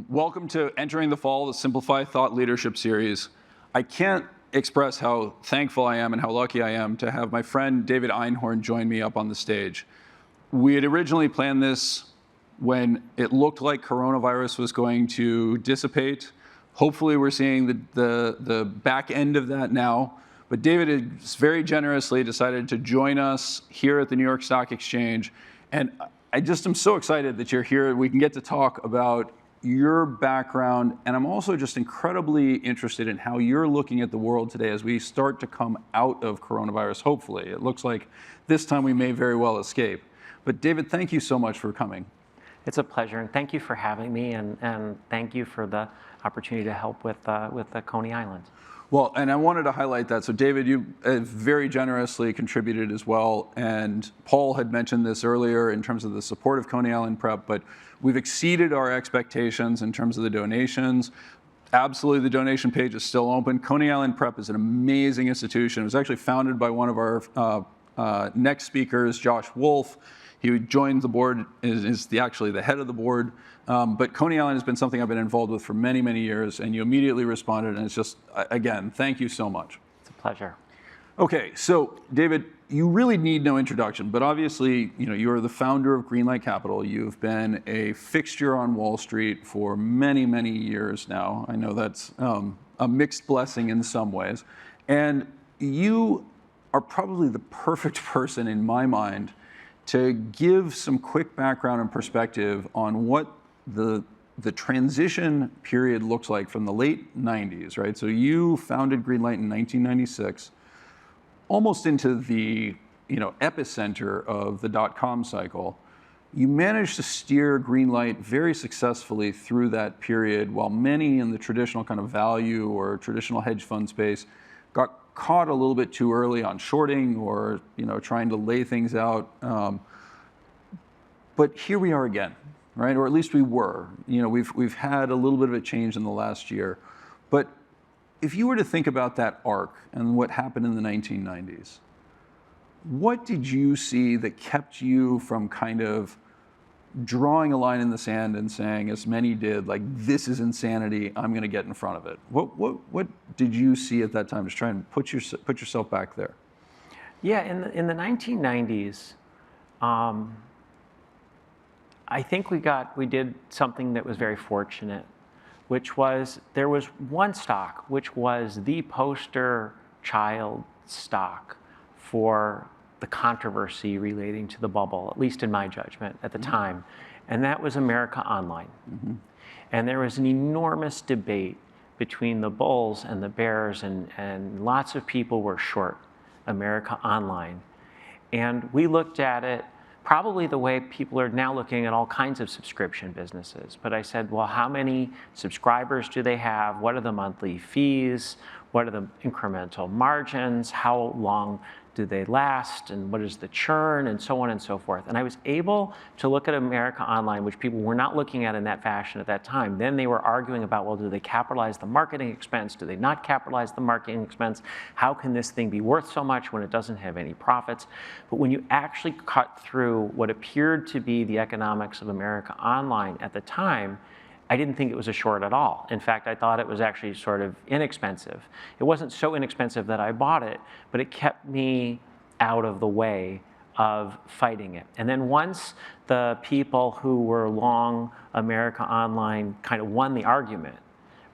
Welcome to Entering the Fall, the Simplify Thought Leadership Series. I can't express how thankful I am and how lucky I am to have my friend David Einhorn join me up on the stage. We had originally planned this when it looked like coronavirus was going to dissipate. Hopefully we're seeing the back end of that now. But David has very generously decided to join us here at the New York Stock Exchange. And I just am so excited that you're here. We can get to talk about your background, and I'm also just incredibly interested in how you're looking at the world today as we start to come out of coronavirus, hopefully. It looks like this time we may very well escape. But David, thank you so much for coming. It's a pleasure, and thank you for having me, and thank you for the opportunity to help with the Coney Islands. Well, and I wanted to highlight that. So David, you very generously contributed as well, and Paul had mentioned this earlier in terms of the support of Coney Island Prep, but we've exceeded our expectations in terms of the donations. Absolutely, the donation page is still open. Coney Island Prep is an amazing institution. It was actually founded by one of our next speakers, Josh Wolf. He joined the board, is actually the head of the board. But Coney Island has been something I've been involved with for many, many years, and you immediately responded, and it's just, again, thank you so much. It's a pleasure. Okay, so David, you really need no introduction, but obviously, you are the founder of Greenlight Capital. You've been a fixture on Wall Street for many, many years now. I know that's a mixed blessing in some ways. And you are probably the perfect person in my mind to give some quick background and perspective on what the transition period looks like from the late 90s, right? So you founded Greenlight in 1996, almost into the epicenter of the dot-com cycle. You managed to steer Greenlight very successfully through that period, while many in the traditional kind of value or traditional hedge fund space got caught a little bit too early on shorting or trying to lay things out. But here we are again, right? Or at least we were. We've had a little bit of a change in the last year. But if you were to think about that arc and what happened in the 1990s, what did you see that kept you from kind of drawing a line in the sand and saying, as many did, like, this is insanity, I'm going to get in front of it? What did you see at that time? Just try and put yourself back there. Yeah, in the 1990s, I think we did something that was very fortunate, which was there was one stock which was the poster child stock for the controversy relating to the bubble, at least in my judgment at the time, and that was America Online. And there was an enormous debate between the bulls and the bears, and lots of people were short America Online. And we looked at it probably the way people are now looking at all kinds of subscription businesses. But I said, well, how many subscribers do they have? What are the monthly fees? What are the incremental margins? How long do they last? And what is the churn? And so on and so forth. And I was able to look at America Online, which people were not looking at in that fashion at that time. Then they were arguing about, well, do they capitalize the marketing expense? Do they not capitalize the marketing expense? How can this thing be worth so much when it doesn't have any profits? But when you actually cut through what appeared to be the economics of America Online at the time, I didn't think it was a short at all. In fact, I thought it was actually sort of inexpensive. It wasn't so inexpensive that I bought it, but it kept me out of the way of fighting it. And then once the people who were long America Online kind of won the argument,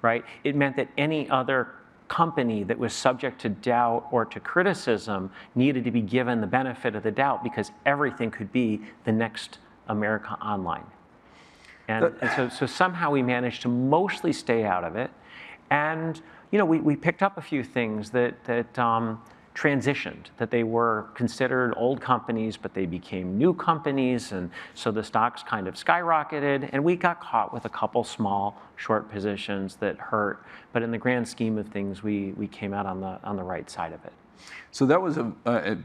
right, it meant that any other company that was subject to doubt or to criticism needed to be given the benefit of the doubt, because everything could be the next America Online. And so somehow we managed to mostly stay out of it. And we picked up a few things that transitioned, that they were considered old companies, but they became new companies. And so the stocks kind of skyrocketed. And we got caught with a couple small short positions that hurt. But in the grand scheme of things, we came out on the right side of it. So that was a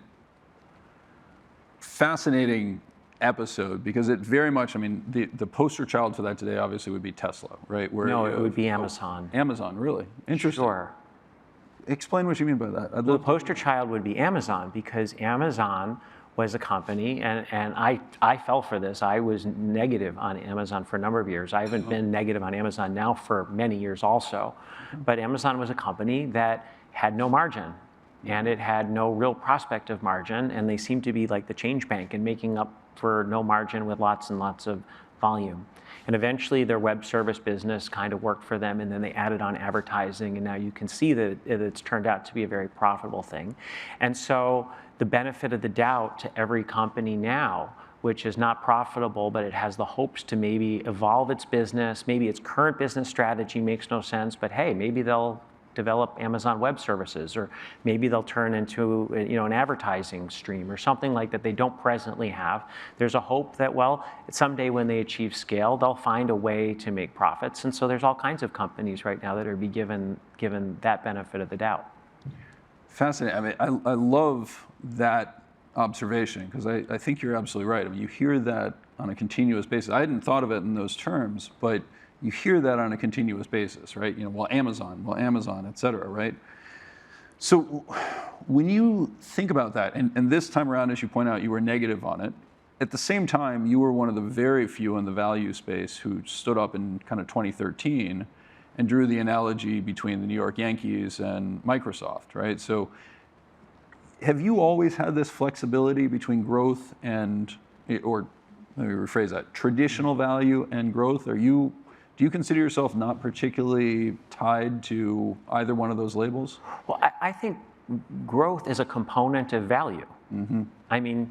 fascinating episode, because it very much, I mean, the poster child for that today obviously would be Tesla, right? No, it would be Amazon. Amazon, really? Interesting. Sure. Explain what you mean by that. The poster child would be Amazon, because Amazon was a company, and I fell for this. I was negative on Amazon for a number of years. I haven't been negative on Amazon now for many years also. But Amazon was a company that had no margin, and it had no real prospect of margin, and they seemed to be like the change bank and making up for no margin with lots and lots of volume. And eventually their web service business kind of worked for them, and then they added on advertising, and now you can see that it's turned out to be a very profitable thing. And so the benefit of the doubt to every company now, which is not profitable, but it has the hopes to maybe evolve its business, maybe its current business strategy makes no sense, but hey, maybe they'll develop Amazon Web Services, or maybe they'll turn into an advertising stream or something like that they don't presently have. There's a hope that, well, someday when they achieve scale, they'll find a way to make profits. And so there's all kinds of companies right now that are be given that benefit of the doubt. Fascinating. I mean, I love that observation, because I think you're absolutely right. I mean, you hear that on a continuous basis. I hadn't thought of it in those terms, but you hear that on a continuous basis, right? Amazon, et cetera, right? So when you think about that, and this time around, as you point out, you were negative on it. At the same time, you were one of the very few in the value space who stood up in kind of 2013 and drew the analogy between the New York Yankees and Microsoft, right? So have you always had this flexibility between growth and, or let me rephrase that, traditional value and growth? Do you consider yourself not particularly tied to either one of those labels? Well, I think growth is a component of value. Mm-hmm. I mean,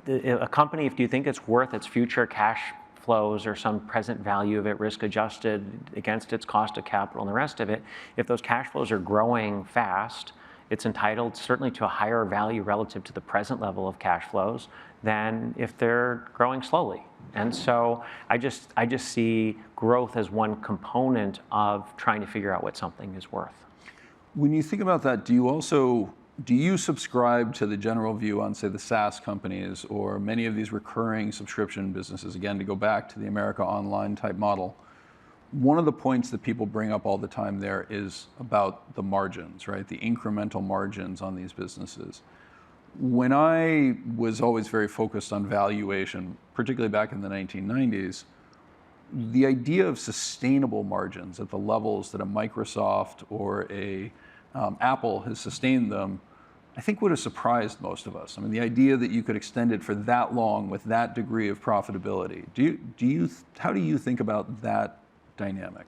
a company, if you think it's worth its future cash flows or some present value of it, risk adjusted against its cost of capital and the rest of it, if those cash flows are growing fast, it's entitled certainly to a higher value relative to the present level of cash flows than if they're growing slowly. And so I just see growth as one component of trying to figure out what something is worth. When you think about that, do you subscribe to the general view on, say, the SaaS companies or many of these recurring subscription businesses, again, to go back to the America Online type model? One of the points that people bring up all the time there is about the margins, right? The incremental margins on these businesses. When I was always very focused on valuation, particularly back in the 1990s, the idea of sustainable margins at the levels that a Microsoft or a Apple has sustained them, I think would have surprised most of us. I mean, the idea that you could extend it for that long with that degree of profitability. How do you think about that dynamic?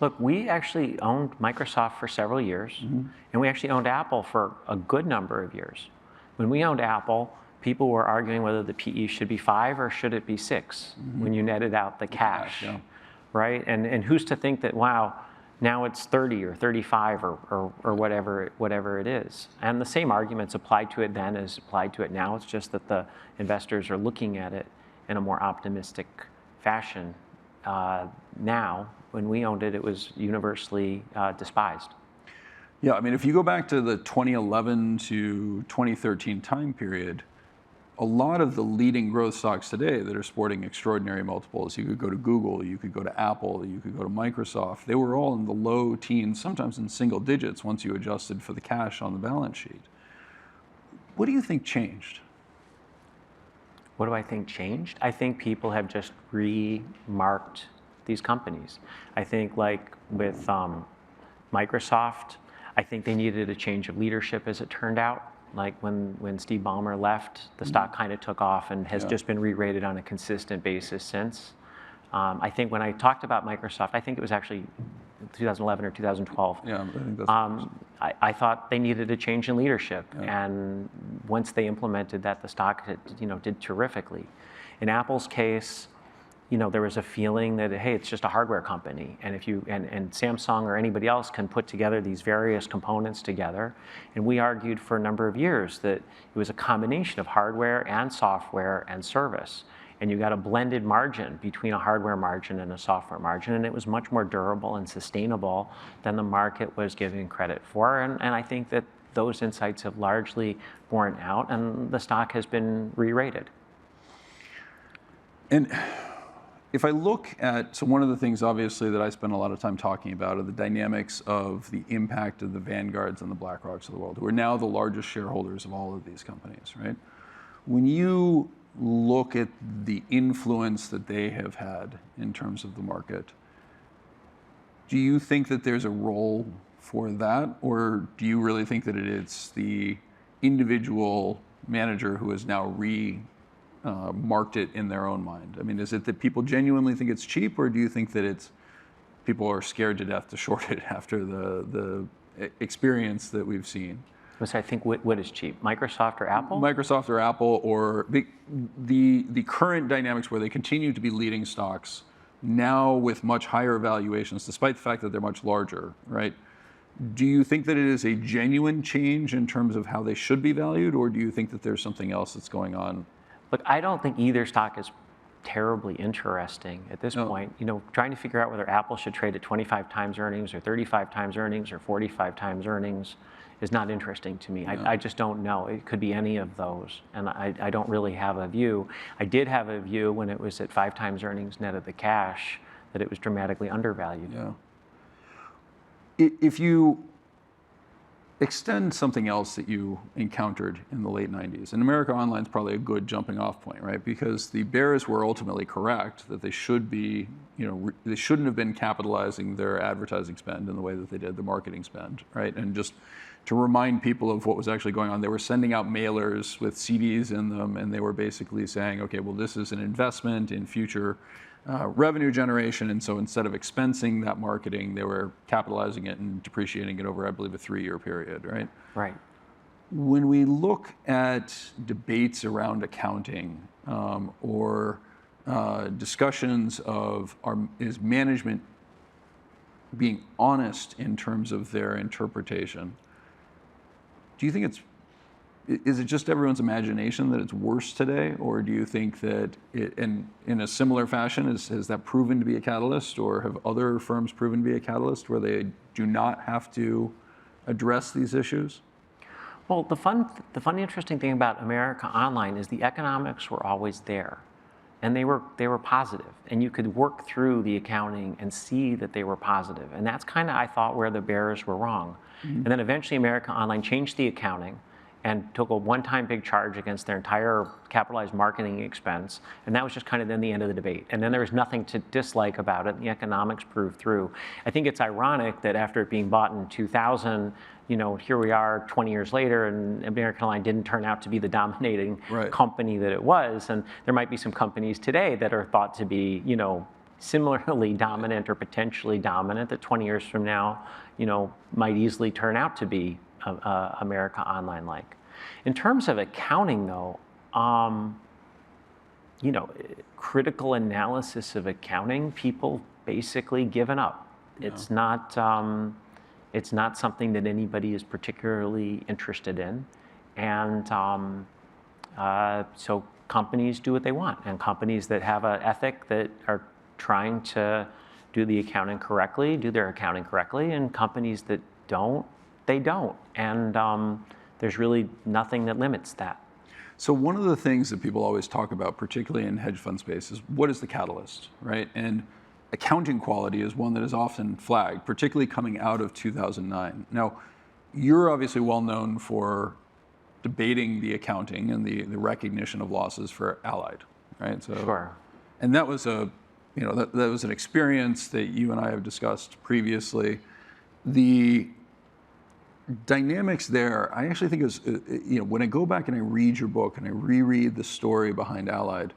Look, we actually owned Microsoft for several years, and we actually owned Apple for a good number of years. When we owned Apple, people were arguing whether the PE should be 5 or should it be 6 when you netted out the cash, right? And who's to think that, wow, now it's 30 or 35 or whatever it is. And the same arguments applied to it then as applied to it now. It's just that the investors are looking at it in a more optimistic fashion now. When we owned it, it was universally despised. Yeah, I mean, if you go back to the 2011 to 2013 time period, a lot of the leading growth stocks today that are sporting extraordinary multiples, you could go to Google, you could go to Apple, you could go to Microsoft, they were all in the low teens, sometimes in single digits once you adjusted for the cash on the balance sheet. What do you think changed? What do I think changed? I think people have just remarked these companies. I think like with Microsoft, I think they needed a change of leadership, as it turned out. Like when Steve Ballmer left, the stock kind of took off and has just been re-rated on a consistent basis since. I think when I talked about Microsoft, I think it was actually 2011 or 2012. Yeah, I think that's I thought they needed a change in leadership, and once they implemented that, the stock did terrifically. In Apple's case, there was a feeling that, hey, it's just a hardware company, and if you and Samsung or anybody else can put together these various components together, and we argued for a number of years that it was a combination of hardware and software and service, and you got a blended margin between a hardware margin and a software margin, and it was much more durable and sustainable than the market was giving credit for, and I think that those insights have largely borne out, and the stock has been re-rated. And if I look at, so one of the things obviously that I spend a lot of time talking about are the dynamics of the impact of the Vanguards and the BlackRocks of the world, who are now the largest shareholders of all of these companies, right? When you look at the influence that they have had in terms of the market, do you think that there's a role for that, or do you really think that it's the individual manager who has now marked it in their own mind? I mean, is it that people genuinely think it's cheap, or do you think that it's people are scared to death to short it after the experience that we've seen? I think what is cheap? Microsoft or Apple? Microsoft or Apple, or the current dynamics where they continue to be leading stocks now with much higher valuations, despite the fact that they're much larger, right? Do you think that it is a genuine change in terms of how they should be valued, or do you think that there's something else that's going on? Look, I don't think either stock is terribly interesting at this point. You know, trying to figure out whether Apple should trade at 25 times earnings or 35 times earnings or 45 times earnings is not interesting to me. I just don't know. It could be any of those, and I don't really have a view. I did have a view when it was at 5 times earnings net of the cash that it was dramatically undervalued. Yeah. If you extend something else that you encountered in the late 90s, and America Online is probably a good jumping off point, right? Because the bears were ultimately correct that they should be, they shouldn't have been capitalizing their advertising spend in the way that they did the marketing spend, right? And just to remind people of what was actually going on, they were sending out mailers with CDs in them, and they were basically saying, okay, well, this is an investment in future revenue generation, and so instead of expensing that marketing, they were capitalizing it and depreciating it over, I believe, a 3-year period, right? Right. When we look at debates around accounting or discussions of is management being honest in terms of their interpretation, do you think is it just everyone's imagination that it's worse today, or do you think that in a similar fashion, has that proven to be a catalyst, or have other firms proven to be a catalyst where they do not have to address these issues? Well, the fun, interesting thing about America Online is the economics were always there, and they were positive, and you could work through the accounting and see that they were positive, and that's kind of, I thought, where the bears were wrong. Mm-hmm. And then eventually America Online changed the accounting and took a one-time big charge against their entire capitalized marketing expense, and that was just kind of then the end of the debate. And then there was nothing to dislike about it, and the economics proved through. I think it's ironic that after it being bought in 2000, here we are 20 years later, and American Online didn't turn out to be the dominating company that it was. And there might be some companies today that are thought to be, similarly dominant or potentially dominant that 20 years from now, might easily turn out to be America Online-like. In terms of accounting, though, critical analysis of accounting, people basically given up. Yeah. It's not something that anybody is particularly interested in, and so companies do what they want, and companies that have an ethic that are trying to do the accounting correctly, do their accounting correctly, and companies that don't, they don't. And there's really nothing that limits that. So one of the things that people always talk about, particularly in hedge fund space, is what is the catalyst, right? And accounting quality is one that is often flagged, particularly coming out of 2009. Now, you're obviously well known for debating the accounting and the recognition of losses for Allied, right? So, sure. And that was that was an experience that you and I have discussed previously. The dynamics there, I actually think is, when I go back and I read your book and I reread the story behind Allied,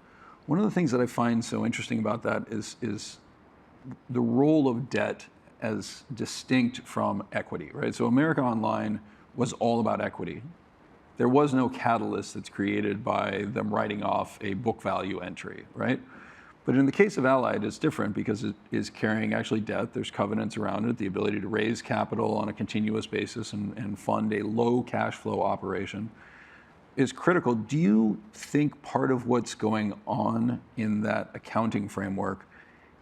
one of the things that I find so interesting about that is the role of debt as distinct from equity, right? So America Online was all about equity. There was no catalyst that's created by them writing off a book value entry, right? But in the case of Allied, it's different because it is carrying actually debt. There's covenants around it, the ability to raise capital on a continuous basis and fund a low cash flow operation is critical. Do you think part of what's going on in that accounting framework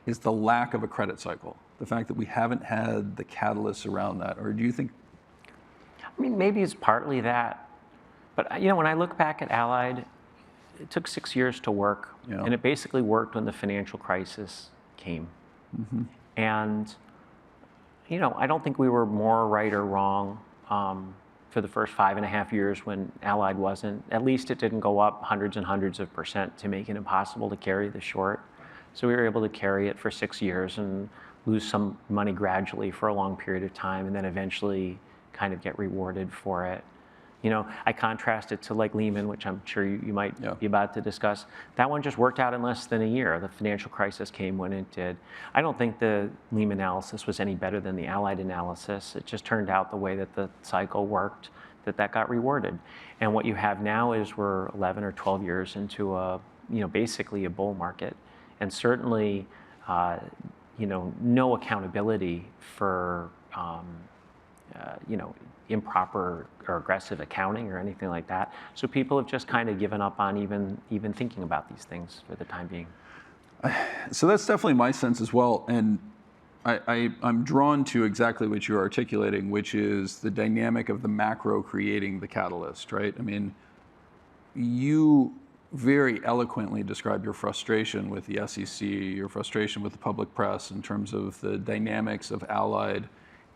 is the lack of a credit cycle? The fact that we haven't had the catalysts around that? Or do you think? I mean, maybe it's partly that. But, when I look back at Allied, it took 6 years to work, and it basically worked when the financial crisis came. Mm-hmm. And, I don't think we were more right or wrong. for the first 5.5 years when Allied wasn't. At least it didn't go up hundreds and hundreds of percent to make it impossible to carry the short. So we were able to carry it for 6 years and lose some money gradually for a long period of time, and then eventually kind of get rewarded for it. You know, I contrast it to like Lehman, which I'm sure you might be about to discuss. That one just worked out in less than a year. The financial crisis came when it did. I don't think the Lehman analysis was any better than the Allied analysis. It just turned out the way that the cycle worked, that got rewarded. And what you have now is we're 11 or 12 years into a, you know, basically a bull market. And certainly, you know, no accountability for, you know, improper or aggressive accounting or anything like that. So people have just kind of given up on even thinking about these things for the time being. So that's definitely my sense as well. And I'm drawn to exactly what you're articulating, which is the dynamic of the macro creating the catalyst, right? I mean, you very eloquently describe your frustration with the SEC, your frustration with the public press in terms of the dynamics of Allied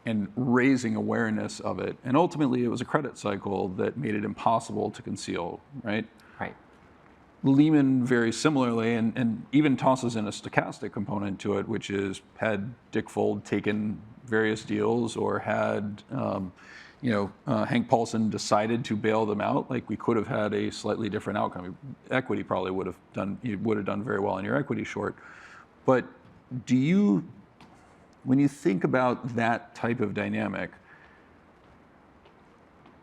and raising awareness of it. And ultimately, it was a credit cycle that made it impossible to conceal, right? Right. Lehman, very similarly, and even tosses in a stochastic component to it, which is had Dick Fold taken various deals or had Hank Paulson decided to bail them out, like we could have had a slightly different outcome. Equity probably would have done very well in your equity short. But when you think about that type of dynamic,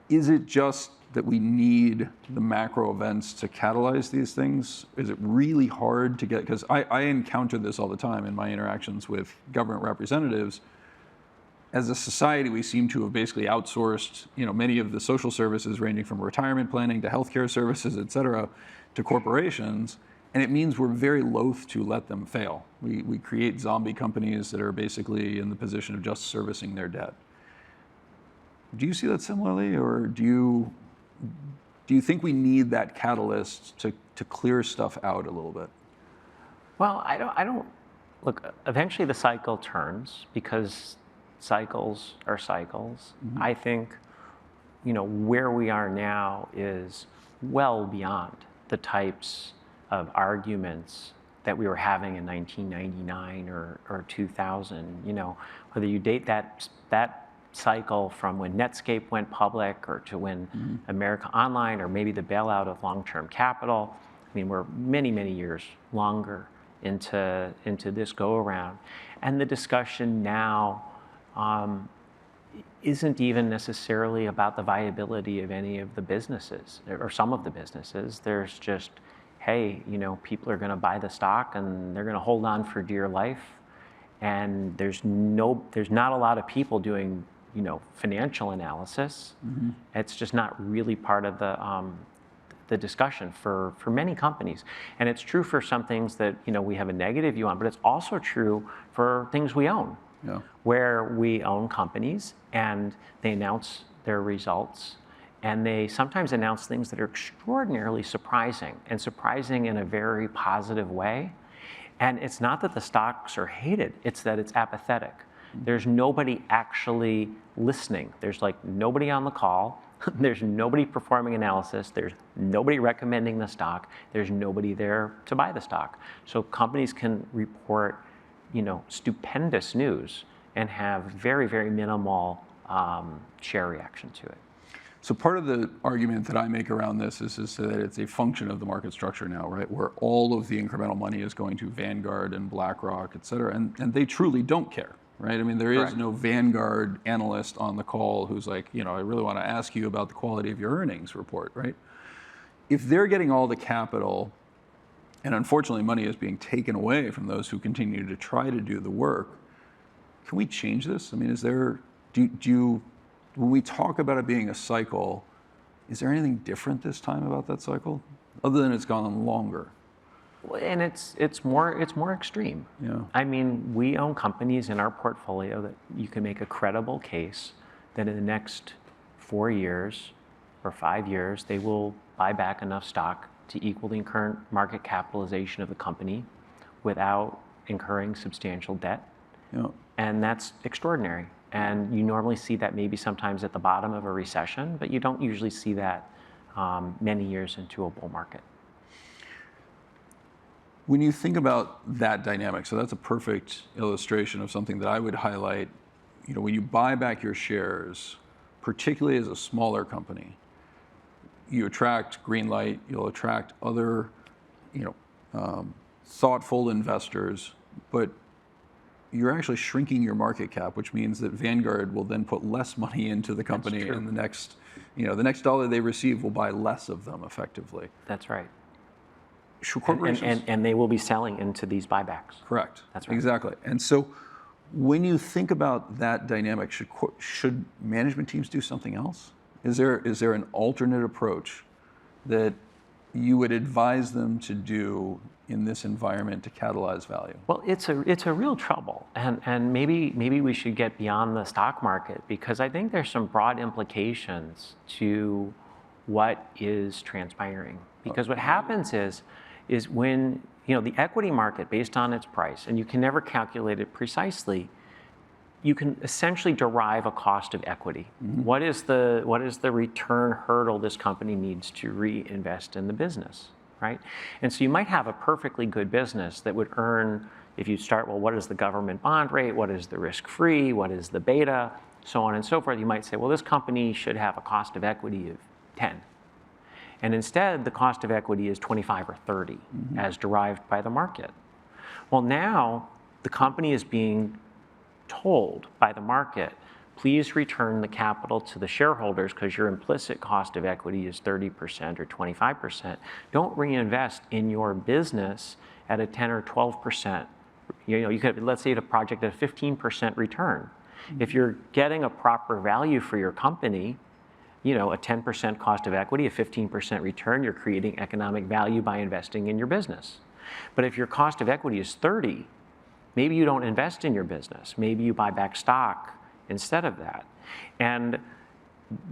is it just that we need the macro events to catalyze these things? Is it really hard to get, because I encounter this all the time in my interactions with government representatives. As a society, we seem to have basically outsourced, you know, many of the social services ranging from retirement planning to healthcare services, et cetera, to corporations. And it means we're very loath to let them fail. We create zombie companies that are basically in the position of just servicing their debt. Do you see that similarly, or do you think we need that catalyst to clear stuff out a little bit? Well, I don't look. Eventually, the cycle turns because cycles are cycles. Mm-hmm. I think, you know, where we are now is well beyond the types of arguments that we were having in 1999 or 2000. You know, whether you date that cycle from when Netscape went public or to when America Online or maybe the bailout of long-term capital. I mean, we're many, many years longer into this go-around. And the discussion now isn't even necessarily about the viability of any of the businesses or some of the businesses. There's just, hey, you know, people are going to buy the stock and they're going to hold on for dear life. And there's not a lot of people doing, you know, financial analysis. Mm-hmm. It's just not really part of the discussion for many companies. And it's true for some things that, you know, we have a negative view on, but it's also true for things we own. Yeah. Where we own companies and they announce their results, and they sometimes announce things that are extraordinarily surprising, and surprising in a very positive way. And it's not that the stocks are hated, it's that it's apathetic. There's nobody actually listening. There's like nobody on the call. There's nobody performing analysis. There's nobody recommending the stock. There's nobody there to buy the stock. So companies can report, you know, stupendous news and have very, very minimal share reaction to it. So part of the argument that I make around this is that it's a function of the market structure now, right? Where all of the incremental money is going to Vanguard and BlackRock, et cetera, and they truly don't care, right? I mean, there is no Vanguard analyst on the call who's like, you know, I really want to ask you about the quality of your earnings report, right? If they're getting all the capital, and unfortunately money is being taken away from those who continue to try to do the work, can we change this? I mean, when we talk about it being a cycle, is there anything different this time about that cycle, other than it's gone on longer? And it's more extreme. Yeah. I mean, we own companies in our portfolio that you can make a credible case that in the next 4 years or 5 years, they will buy back enough stock to equal the current market capitalization of the company without incurring substantial debt. Yeah. And that's extraordinary. And you normally see that maybe sometimes at the bottom of a recession, but you don't usually see that many years into a bull market. When you think about that dynamic, so that's a perfect illustration of something that I would highlight. When you buy back your shares, particularly as a smaller company, you attract Greenlight, you'll attract other, thoughtful investors, but you're actually shrinking your market cap, which means that Vanguard will then put less money into the company, and the next dollar they receive will buy less of them effectively. That's right. Should corporations, and they will be selling into these buybacks. Correct. That's right. Exactly. And so when you think about that dynamic, should management teams do something else? Is there an alternate approach that you would advise them to do in this environment to catalyze value? Well, it's a real trouble, and maybe we should get beyond the stock market, because I think there's some broad implications to what is transpiring. Because what happens is when the equity market, based on its price, and you can never calculate it precisely, you can essentially derive a cost of equity. Mm-hmm. What is the return hurdle this company needs to reinvest in the business, right? And so you might have a perfectly good business that would earn, if you start, well, what is the government bond rate? What is the risk-free? What is the beta? So on and so forth. You might say, well, this company should have a cost of equity of 10. And instead, the cost of equity is 25 or 30, mm-hmm. as derived by the market. Well, now the company is being told by the market, please return the capital to the shareholders because your implicit cost of equity is 30% or 25%. Don't reinvest in your business at a 10 or 12%. You could, let's say, a project at a 15% return. Mm-hmm. If you're getting a proper value for your company, a 10% cost of equity, a 15% return, you're creating economic value by investing in your business. But if your cost of equity is 30, maybe you don't invest in your business. Maybe you buy back stock instead of that. And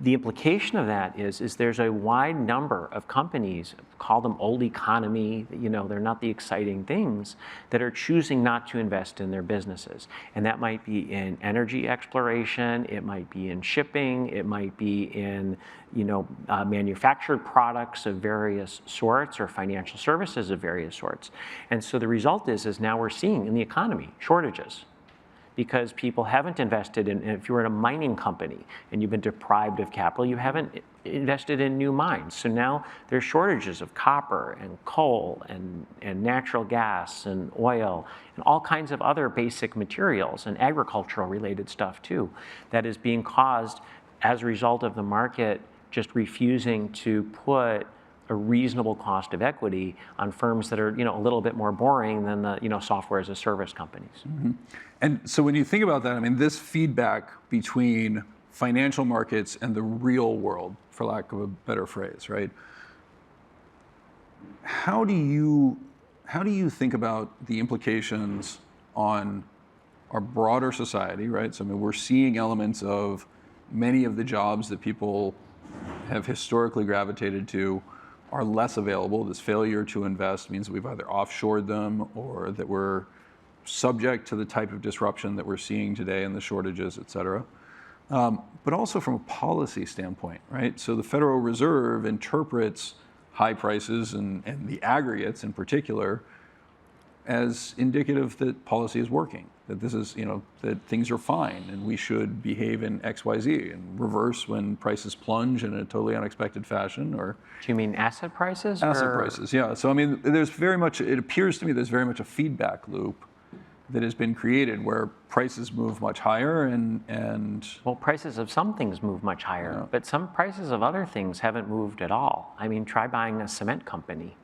the implication of that is there's a wide number of companies, call them old economy, they're not the exciting things, that are choosing not to invest in their businesses. And that might be in energy exploration, it might be in shipping, it might be in manufactured products of various sorts or financial services of various sorts. And so the result is now we're seeing in the economy shortages, because people haven't invested in, if you're in a mining company and you've been deprived of capital, you haven't invested in new mines. So now there's shortages of copper and coal and natural gas and oil and all kinds of other basic materials and agricultural related stuff too, that is being caused as a result of the market just refusing to put a reasonable cost of equity on firms that are a little bit more boring than the software as a service companies. Mm-hmm. And so when you think about that, this feedback between financial markets and the real world, for lack of a better phrase, right? How do you think about the implications on our broader society, right? So we're seeing elements of many of the jobs that people have historically gravitated to are less available. This failure to invest means that we've either offshored them or that we're subject to the type of disruption that we're seeing today and the shortages, et cetera. But also from a policy standpoint, right? So the Federal Reserve interprets high prices and the aggregates in particular as indicative that policy is working, that this is, that things are fine and we should behave in X, Y, Z and reverse when prices plunge in a totally unexpected fashion. Or do you mean asset prices? Asset prices, yeah. So there's very much, it appears to me there's very much a feedback loop that has been created where prices move much higher and well, prices of some things move much higher, yeah. But some prices of other things haven't moved at all. Try buying a cement company.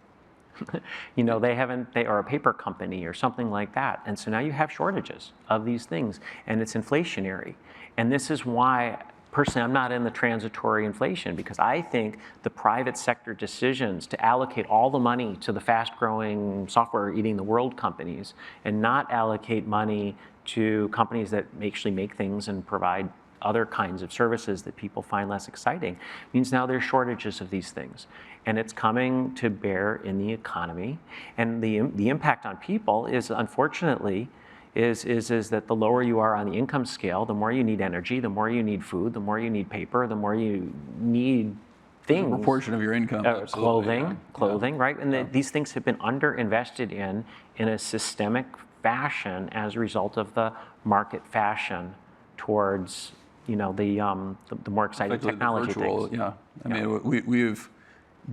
They are a paper company or something like that. And so now you have shortages of these things and it's inflationary. And this is why, personally, I'm not in the transitory inflation, because I think the private sector decisions to allocate all the money to the fast-growing software eating the world companies and not allocate money to companies that actually make things and provide other kinds of services that people find less exciting means now there's shortages of these things. And it's coming to bear in the economy. And the impact on people is, unfortunately, is that the lower you are on the income scale, the more you need energy, the more you need food, the more you need paper, the more you need things. A proportion of your income, absolutely, clothing, right? And these things have been underinvested in a systemic fashion as a result of the market fashion towards, the more exciting technology things. I mean, we've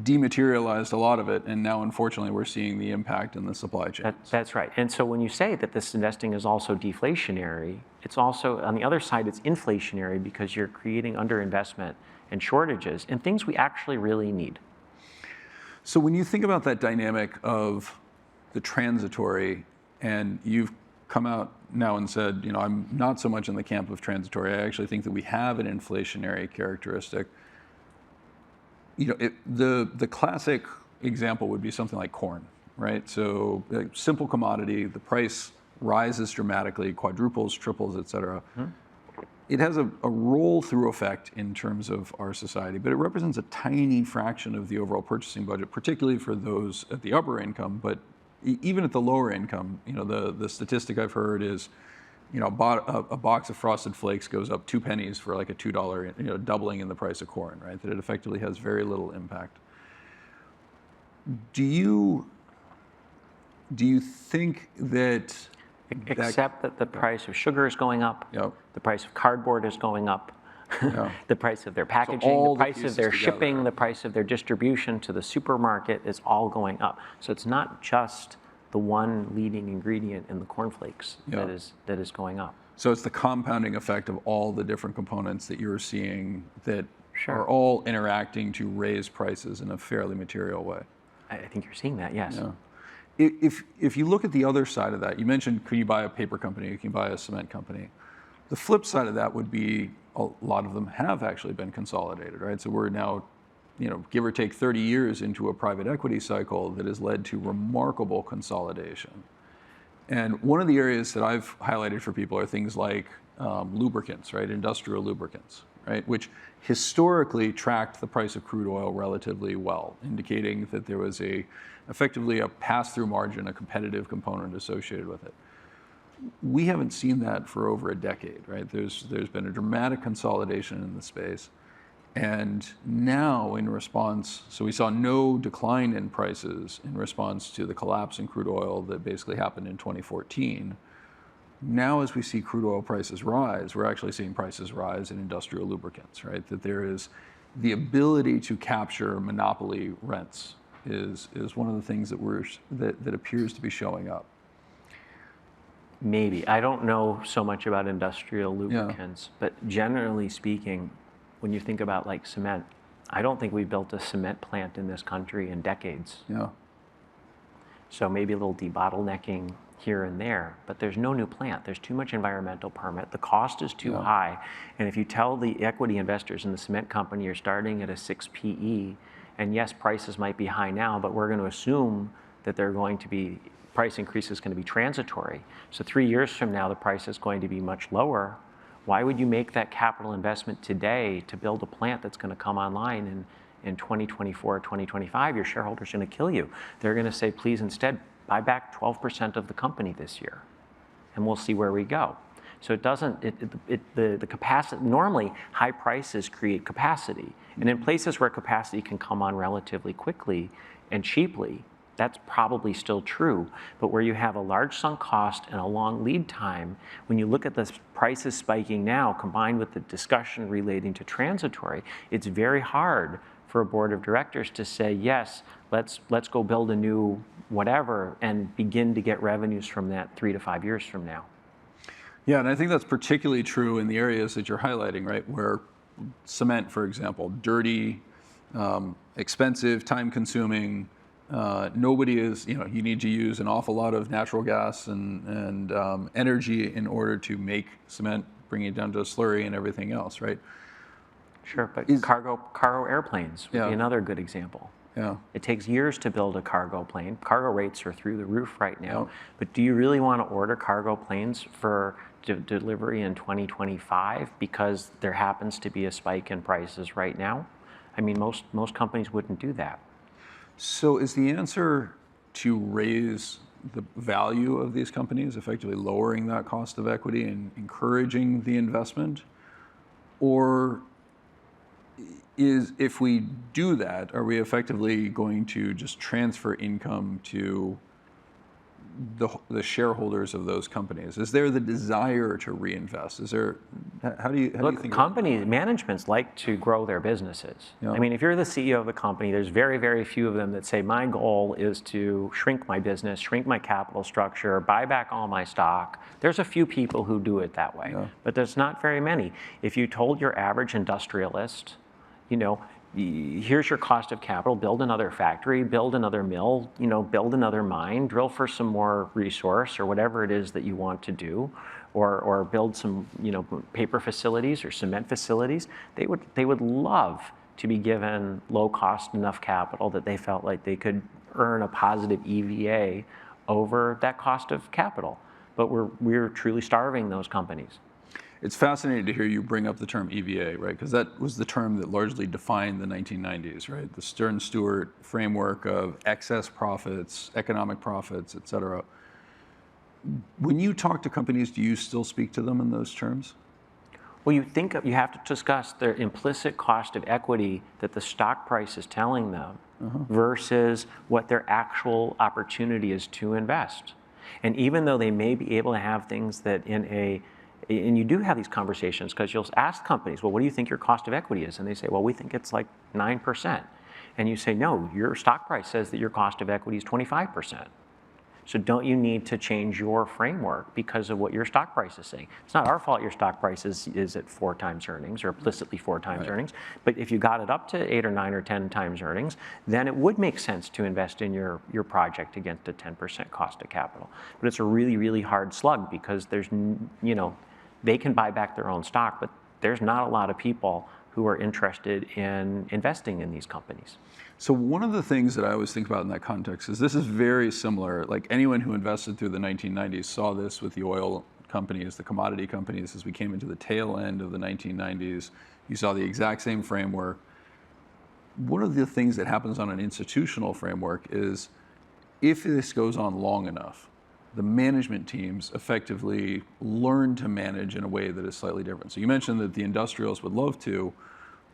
dematerialized a lot of it, and now unfortunately we're seeing the impact in the supply chain. That's right. And so when you say that this investing is also deflationary, it's also, on the other side, it's inflationary because you're creating underinvestment and shortages in things we actually really need. So when you think about that dynamic of the transitory, and you've come out now and said, I'm not so much in the camp of transitory, I actually think that we have an inflationary characteristic. The classic example would be something like corn, right? So a simple commodity, the price rises dramatically, quadruples, triples, et cetera. It has a roll-through effect in terms of our society, but it represents a tiny fraction of the overall purchasing budget, particularly for those at the upper income. But even at the lower income, the statistic I've heard is, a box of Frosted Flakes goes up 2 pennies for like a $2, doubling in the price of corn, right? That it effectively has very little impact. Do you think that... Except that the price of sugar is going up, the price of cardboard is going up, the price of their packaging, the price of their shipping, the price of their distribution to the supermarket is all going up. So it's not just the one leading ingredient in the cornflakes that is going up. So it's the compounding effect of all the different components that you're seeing that are all interacting to raise prices in a fairly material way. I think you're seeing that, yes. If you look at the other side of that, you mentioned, could you buy a paper company, you can buy a cement company. The flip side of that would be a lot of them have actually been consolidated, right? So we're now, give or take 30 years into a private equity cycle that has led to remarkable consolidation. And one of the areas that I've highlighted for people are things like lubricants, right? Industrial lubricants, right? Which historically tracked the price of crude oil relatively well, indicating that there was effectively a pass-through margin, a competitive component associated with it. We haven't seen that for over a decade, right? There's been a dramatic consolidation in the space. And now in response, so we saw no decline in prices in response to the collapse in crude oil that basically happened in 2014. Now as we see crude oil prices rise, we're actually seeing prices rise in industrial lubricants, right? That there is the ability to capture monopoly rents is one of the things that appears to be showing up. Maybe. I don't know so much about industrial lubricants, but generally speaking, when you think about like cement, I don't think we built a cement plant in this country in decades. So maybe a little debottlenecking here and there, but there's no new plant. There's too much environmental permit. The cost is too high. And if you tell the equity investors in the cement company you're starting at a 6 PE, and yes, prices might be high now, but we're going to assume that they're going to be, price increase is going to be transitory. So 3 years from now, the price is going to be much lower. Why would you make that capital investment today to build a plant that's going to come online in 2024 or 2025? Your shareholders are going to kill you. They're going to say, please instead buy back 12% of the company this year, and we'll see where we go. So it doesn't, the capacity, normally high prices create capacity. And in places where capacity can come on relatively quickly and cheaply, that's probably still true. But where you have a large sunk cost and a long lead time, when you look at the prices spiking now, combined with the discussion relating to transitory, it's very hard for a board of directors to say, yes, let's go build a new whatever and begin to get revenues from that 3 to 5 years from now. Yeah, and I think that's particularly true in the areas that you're highlighting, right? Where cement, for example, dirty, expensive, time-consuming. Nobody is, you need to use an awful lot of natural gas and energy in order to make cement, bringing it down to a slurry and everything else, right? Sure, but cargo airplanes would be another good example. It takes years to build a cargo plane. Cargo rates are through the roof right now. But do you really want to order cargo planes for delivery in 2025 because there happens to be a spike in prices right now? I mean, most companies wouldn't do that. So is the answer to raise the value of these companies, effectively lowering that cost of equity and encouraging the investment? Or if we do that, are we effectively going to just transfer income to the shareholders of those companies? Is there the desire to reinvest? Is there, how do you think company managements like to grow their businesses. Yeah. I mean, if you're the CEO of a company, there's very, very few of them that say, my goal is to shrink my business, shrink my capital structure, buy back all my stock. There's a few people who do it that way, but there's not very many. If you told your average industrialist, here's your cost of capital, build another factory, build another mill, build another mine, drill for some more resource or whatever it is that you want to do, or build some, paper facilities or cement facilities, they would love to be given low cost enough capital that they felt like they could earn a positive EVA over that cost of capital. But we're truly starving those companies. It's fascinating to hear you bring up the term EVA, right? Because that was the term that largely defined the 1990s, right? The Stern-Stewart framework of excess profits, economic profits, et cetera. When you talk to companies, do you still speak to them in those terms? Well, you have to discuss their implicit cost of equity that the stock price is telling them versus what their actual opportunity is to invest. And even though they may be able to have things that and you do have these conversations because you'll ask companies, well, what do you think your cost of equity is? And they say, well, we think it's like 9%. And you say, no, your stock price says that your cost of equity is 25%. So don't you need to change your framework because of what your stock price is saying? It's not our fault your stock price is at 4 times earnings or implicitly 4 times earnings. But if you got it up to 8 or 9 or 10 times earnings, then it would make sense to invest in your project against a 10% cost of capital. But it's a really, really hard slug because there's, they can buy back their own stock, but there's not a lot of people who are interested in investing in these companies. So one of the things that I always think about in that context is this is very similar. Like anyone who invested through the 1990s saw this with the oil companies, the commodity companies, as we came into the tail end of the 1990s. You saw the exact same framework. One of the things that happens on an institutional framework is if this goes on long enough, the management teams effectively learn to manage in a way that is slightly different. So you mentioned that the industrials would love to,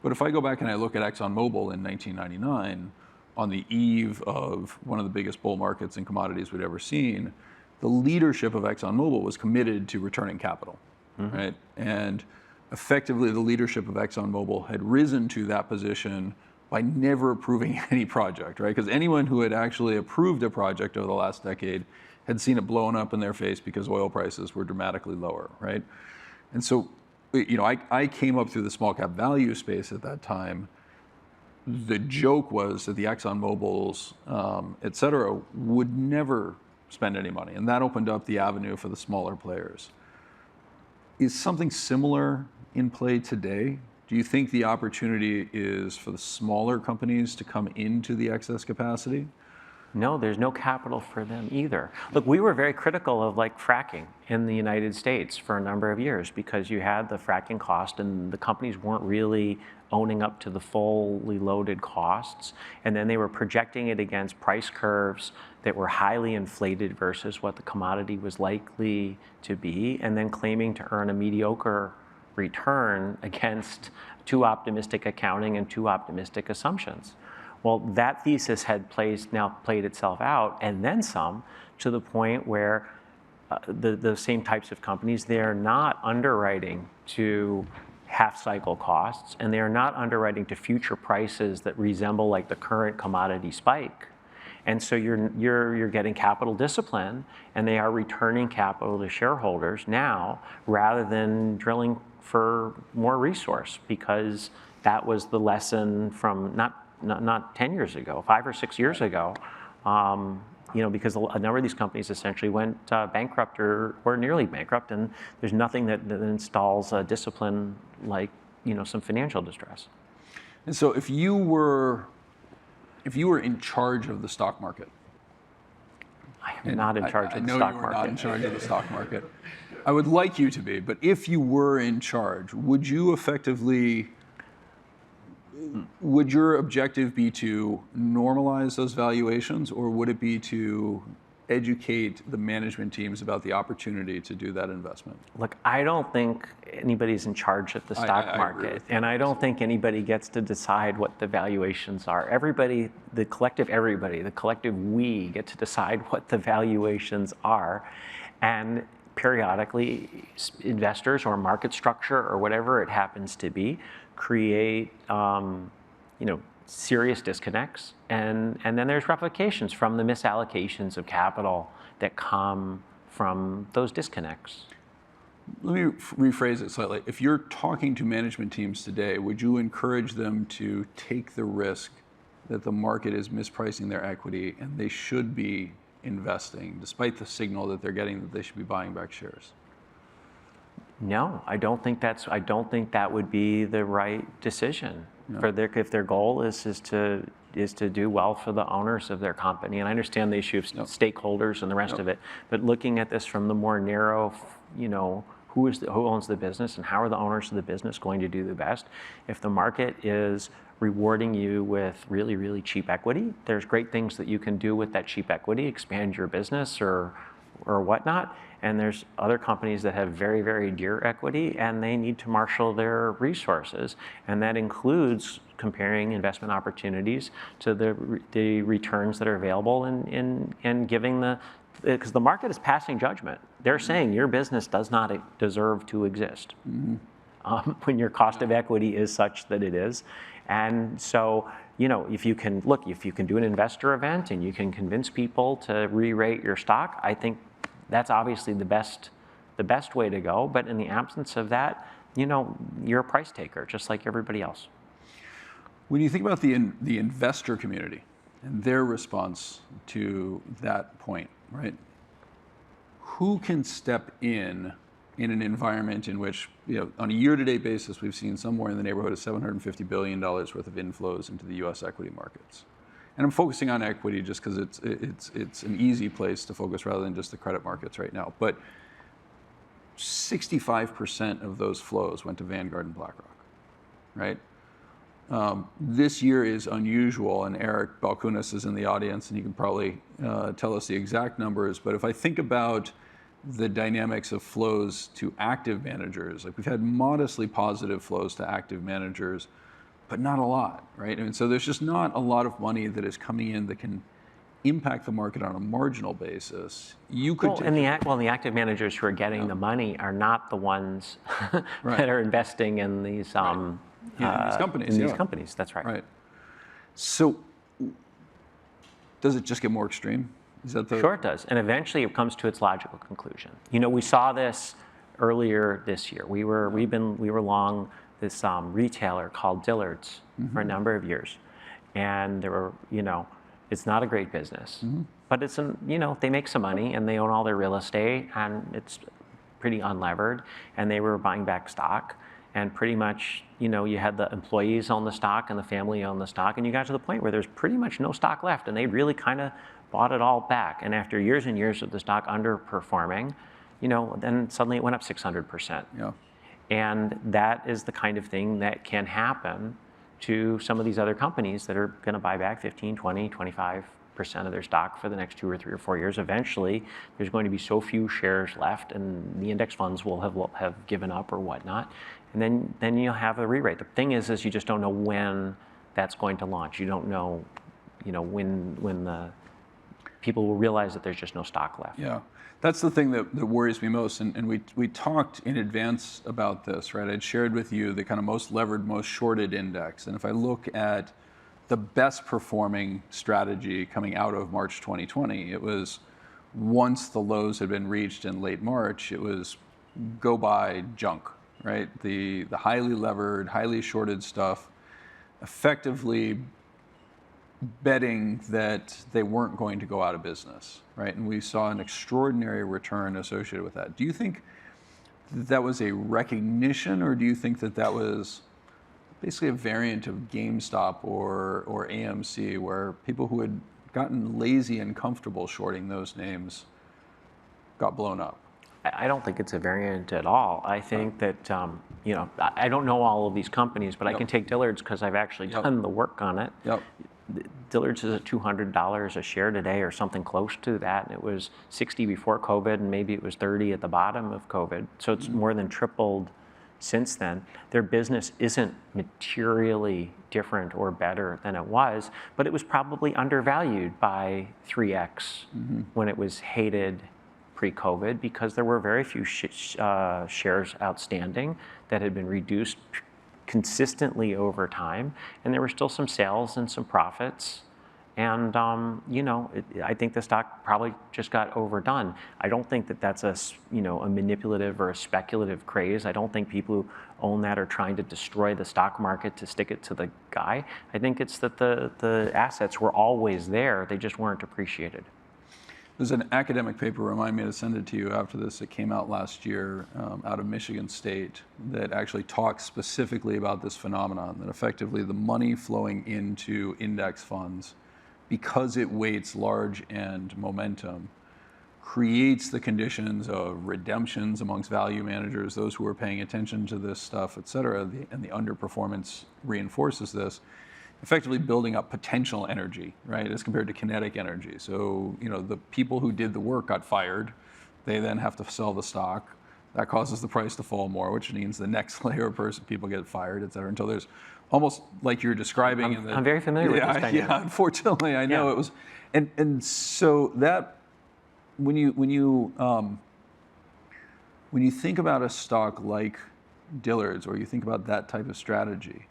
but if I go back and I look at ExxonMobil in 1999, on the eve of one of the biggest bull markets in commodities we'd ever seen, the leadership of ExxonMobil was committed to returning capital, right? And effectively the leadership of ExxonMobil had risen to that position by never approving any project, right? Because anyone who had actually approved a project over the last decade had seen it blown up in their face because oil prices were dramatically lower, right? And so, I came up through the small cap value space at that time. The joke was that the ExxonMobils, et cetera, would never spend any money. And that opened up the avenue for the smaller players. Is something similar in play today? Do you think the opportunity is for the smaller companies to come into the excess capacity? No, there's no capital for them either. Look, we were very critical of fracking in the United States for a number of years because you had the fracking cost and the companies weren't really owning up to the fully loaded costs. And then they were projecting it against price curves that were highly inflated versus what the commodity was likely to be, and then claiming to earn a mediocre return against too optimistic accounting and too optimistic assumptions. Well, that thesis had now played itself out, and then some, to the point where the same types of companies, they are not underwriting to half-cycle costs, and they are not underwriting to future prices that resemble the current commodity spike. And so you're getting capital discipline, and they are returning capital to shareholders now rather than drilling for more resource, because that was the lesson from not 10 years ago, 5 or 6 years ago, because a number of these companies essentially went bankrupt or nearly bankrupt, and there's nothing that installs a discipline like some financial distress. And so if you were in charge of the stock market, I am not in charge of the stock market. I know you are not in charge of the stock market. I would like you to be, but if you were in charge, would your objective be to normalize those valuations, or would it be to educate the management teams about the opportunity to do that investment? Look, I don't think anybody's in charge of the stock I agree market, with and I don't think anybody gets to decide what the valuations are. Everybody, the collective we get to decide what the valuations are, and periodically investors or market structure or whatever it happens to be create serious disconnects, and then there's replications from the misallocations of capital that come from those disconnects. Let me rephrase it slightly. If you're talking to management teams today, would you encourage them to take the risk that the market is mispricing their equity and they should be investing, despite the signal that they're getting that they should be buying back shares? No, I don't think that would be the right decision. No. If their goal is to do well for the owners of their company, and I understand the issue of stakeholders and the rest of it, but looking at this from the more narrow, who owns the business and how are the owners of the business going to do the best? If the market is rewarding you with really, really cheap equity, there's great things that you can do with that cheap equity, expand your business or whatnot. And there's other companies that have very, very dear equity, and they need to marshal their resources. And that includes comparing investment opportunities to the returns that are available and giving because the market is passing judgment. They're saying your business does not deserve to exist when your cost of equity is such that it is. And so, if you can do an investor event and you can convince people to re-rate your stock, I think that's obviously the best way to go. But in the absence of that, you're a price taker, just like everybody else. When you think about the investor community and their response to that point, right? Who can step in an environment in which, on a year-to-date basis, we've seen somewhere in the neighborhood of $750 billion worth of inflows into the U.S. equity markets? And I'm focusing on equity just because it's an easy place to focus rather than just the credit markets right now. But 65% of those flows went to Vanguard and BlackRock, right? This year is unusual, and Eric Balkunas is in the audience, and he can probably tell us the exact numbers. But if I think about the dynamics of flows to active managers, like we've had modestly positive flows to active managers, but not a lot, right? And so there's just not a lot of money that is coming in that can impact the market on a marginal basis. The active managers who are getting the money are not the ones that are investing in these in these companies. These companies, that's right. Right. So, does it just get more extreme? Sure, it does, and eventually it comes to its logical conclusion. We saw this earlier this year. We were long this retailer called Dillard's for a number of years, and there were it's not a great business, but it's they make some money and they own all their real estate and it's pretty unlevered, and they were buying back stock. And pretty much, you had the employees own the stock and the family own the stock, and you got to the point where there's pretty much no stock left, and they really kind of bought it all back. And after years and years of the stock underperforming, then suddenly it went up 600%. Yeah. And that is the kind of thing that can happen to some of these other companies that are going to buy back 15, 20, 25% of their stock for the next 2 or 3 or 4 years. Eventually, there's going to be so few shares left, and the index funds will have given up or whatnot. And then you'll have a re-rate. The thing is you just don't know when that's going to launch. You don't know, when the people will realize that there's just no stock left. Yeah, that's the thing that worries me most. And we talked in advance about this, right? I'd shared with you the kind of most levered, most shorted index. And if I look at the best performing strategy coming out of March 2020, it was once the lows had been reached in late March, it was go buy junk, right? The highly levered, highly shorted stuff, effectively betting that they weren't going to go out of business, right? And we saw an extraordinary return associated with that. Do you think that was a recognition, or do you think that was basically a variant of GameStop or AMC, where people who had gotten lazy and comfortable shorting those names got blown up? I don't think it's a variant at all. I think that, I don't know all of these companies, but I can take Dillard's because I've actually done the work on it. Yep. Dillard's is at $200 a share today or something close to that, and it was 60 before COVID, and maybe it was 30 at the bottom of COVID. So it's more than tripled since then. Their business isn't materially different or better than it was, but it was probably undervalued by 3x when it was hated pre-COVID, because there were very few shares outstanding that had been reduced consistently over time, and there were still some sales and some profits. And I think the stock probably just got overdone. I don't think that that's a manipulative or a speculative craze. I don't think people who own that are trying to destroy the stock market to stick it to the guy. I think it's that the assets were always there, they just weren't appreciated. There's an academic paper, remind me to send it to you after this, that came out last year out of Michigan State that actually talks specifically about this phenomenon, that effectively the money flowing into index funds, because it weights large and momentum, creates the conditions of redemptions amongst value managers, those who are paying attention to this stuff, et cetera, and the underperformance reinforces this, effectively building up potential energy, right, as compared to kinetic energy. So, the people who did the work got fired. They then have to sell the stock. That causes the price to fall more, which means the next layer of people get fired, et cetera, until there's almost like you're describing. I'm very familiar with this dynamic. Yeah, unfortunately, I know it was. And so that, when you think about a stock like Dillard's, or you think about that type of strategy,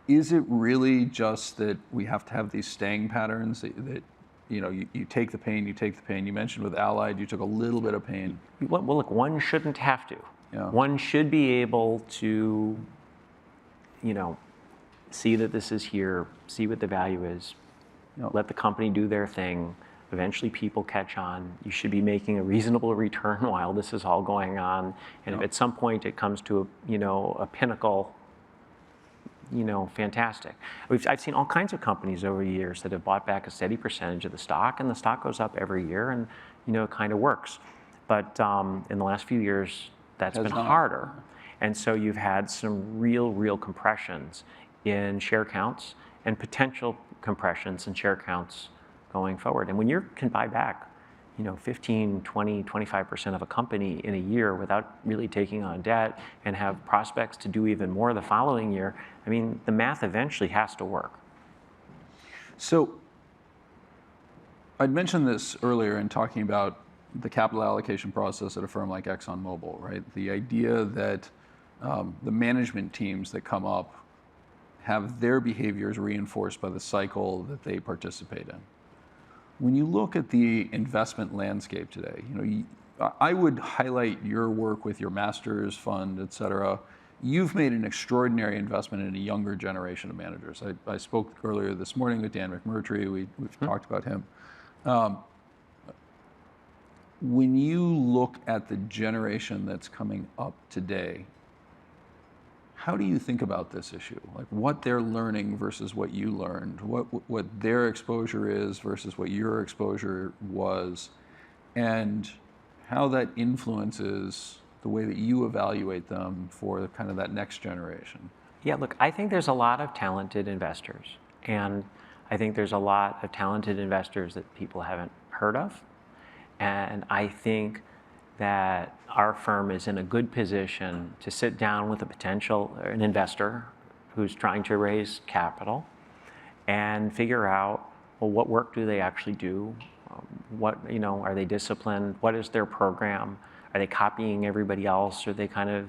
is it really just that we have to have these staying patterns that you take the pain, you take the pain? You mentioned with Allied, you took a little bit of pain. Well, look, one shouldn't have to. Yeah. One should be able to, see that this is here, see what the value is, let the company do their thing. Eventually people catch on. You should be making a reasonable return while this is all going on. And if at some point it comes to a pinnacle, fantastic. I've seen all kinds of companies over the years that have bought back a steady percentage of the stock, and the stock goes up every year, and it kind of works. But in the last few years, that's been harder. And so you've had some real compressions in share counts and potential compressions in share counts going forward. And when you can buy back 15, 20, 25% of a company in a year without really taking on debt, and have prospects to do even more the following year, I mean, the math eventually has to work. So I'd mentioned this earlier in talking about the capital allocation process at a firm like ExxonMobil, right? The idea that the management teams that come up have their behaviors reinforced by the cycle that they participate in. When you look at the investment landscape today, I would highlight your work with your master's fund, et cetera. You've made an extraordinary investment in a younger generation of managers. I spoke earlier this morning with Dan McMurtry. We've talked about him. When you look at the generation that's coming up today, how do you think about this issue? Like what they're learning versus what you learned, what their exposure is versus what your exposure was, and how that influences the way that you evaluate them for kind of that next generation? Yeah, look, I think there's a lot of talented investors, and I think there's a lot of talented investors that people haven't heard of. And I think that our firm is in a good position to sit down with an investor who's trying to raise capital, and figure out, well, what work do they actually do? Are they disciplined? What is their program? Are they copying everybody else? Are they kind of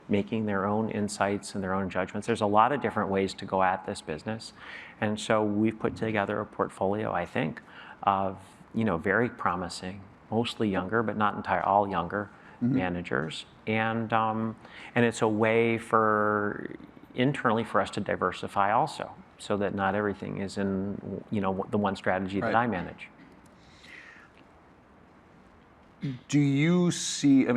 making their own insights and their own judgments? There's a lot of different ways to go at this business. And so we've put together a portfolio, I think, of very promising, mostly younger, but not all younger managers. And it's a way internally for us to diversify also, so that not everything is in the one strategy that I manage. Do you see,